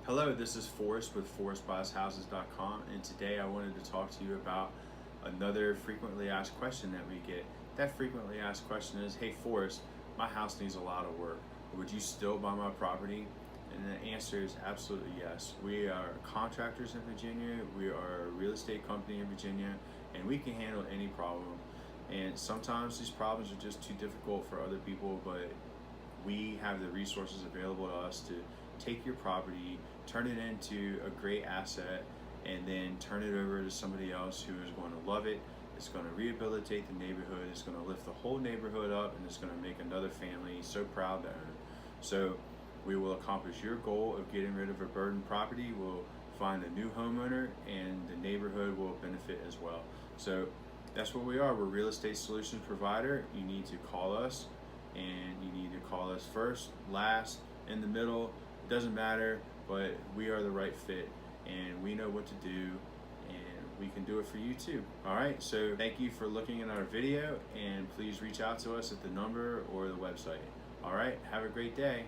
Hello, this is Forrest with ForrestBuysHouses.com, and today I wanted to talk to you about another frequently asked question that we get. That frequently asked question is, hey Forrest, my house needs a lot of work. Would you still buy my property? And the answer is absolutely yes. We are contractors in Virginia, we are a real estate company in Virginia, and we can handle any problem. And sometimes these problems are just too difficult for other people, but we have the resources available to us to take your property, turn it into a great asset, and then turn it over to somebody else who is going to love it. It's going to rehabilitate the neighborhood, it's going to lift the whole neighborhood up, and it's going to make another family so proud to own. So we will accomplish your goal of getting rid of a burdened property. We'll find a new homeowner, and the neighborhood will benefit as well. So that's what we are. We're a real estate solutions provider. You need to call us, and you need to call us first, last, in the middle. It doesn't matter, but we are the right fit, and we know what to do, and we can do it for you too. All right, so thank you for looking at our video, and please reach out to us at the number or the website. All right, have a great day.